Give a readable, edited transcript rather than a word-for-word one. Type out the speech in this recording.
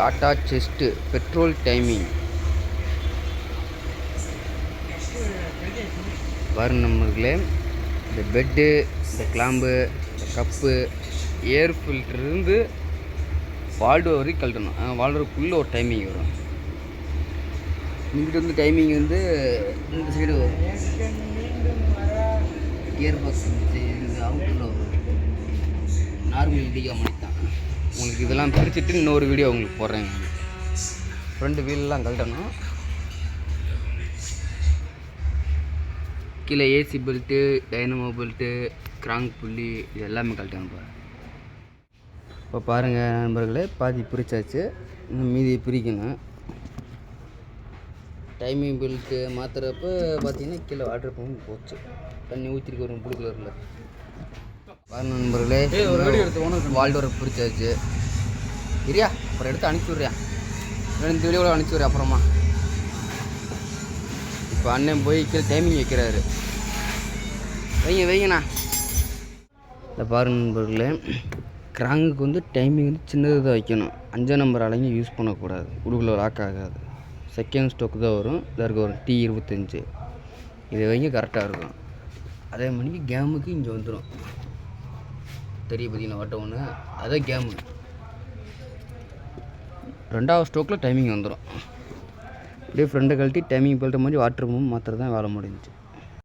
Tata chest petrol timing பாருங்க நம்மளே. இந்த பெட்டு, இந்த கிளாம்பு, இந்த கப்பு, ஏர் ஃபில்டர்லேருந்து வால்டோ வரைக்கும் கழட்டணும். வால்டோக்குள்ளே ஒரு டைமிங் வரும். இங்கிட்ட வந்து டைமிங் வந்து இந்த சைடு வரும். கியர் பாக்ஸ் இந்த அவுட்டரில் வரும். நார்மல் இண்டிகா மாதிரி தான். உங்களுக்கு இதெல்லாம் பிரிச்சுட்டு இன்னொரு வீடியோ உங்களுக்கு போடுறேங்க. ஃப்ரண்ட் வீலெலாம் கழட்டணும். கீழே AC belt, dynamo belt, crank புள்ளி இது எல்லாமே கழட்டணும். இப்போ பாருங்கள் நண்பர்களே, பாதி பிரித்தாச்சு. இன்னும் மீதி பிரிக்கணும். டைமிங் பெல்ட்டு மாற்றுறப்ப பார்த்தீங்கன்னா கீழே வாட்டர் பம்ப் போச்சு. தண்ணி ஊற்றிருக்கு வரும் ப்ளூ கலரில். பாருங்க நண்பர்களே, வால்டோரை பிரித்தாச்சு. சரியா, அப்புறம் எடுத்து அனுப்பிச்சி விட்றியா, இந்த வீடியோவில் அனுப்பிச்சி விட்றேன் அப்புறமா. இப்போ அண்ணன் போய் கீழே டைமிங் வைக்கிறாரு. வைங்கண்ணா. இந்த பாருங்க நண்பர்களே, கிராங்குக்கு வந்து டைமிங் வந்து சின்னது தான் வைக்கணும். 5 நம்பர் அலைங்க யூஸ் பண்ணக்கூடாது. உடுக்குள்ள லாக் ஆகாது. செகண்ட் ஸ்டோக்கு தான் வரும். இதில் இருக்க ஒரு T25 இதை வைங்க கரெக்டாக இருக்கும். அதே மணிக்கு கேமுக்கு இங்கே வந்துடும். தெரிய பார்த்தீங்கன்னா வாட்ட ஒன்று அதே கேமு 2வது ஸ்டோக்கில் டைமிங் வந்துடும். அப்படியே ஃப்ரெண்டை கழட்டி டைமிங் பெல்ட்டை மாதிரி வாட்டர் பம்ப் மாத்திரம் தான் வேலை முடிஞ்சிச்சு.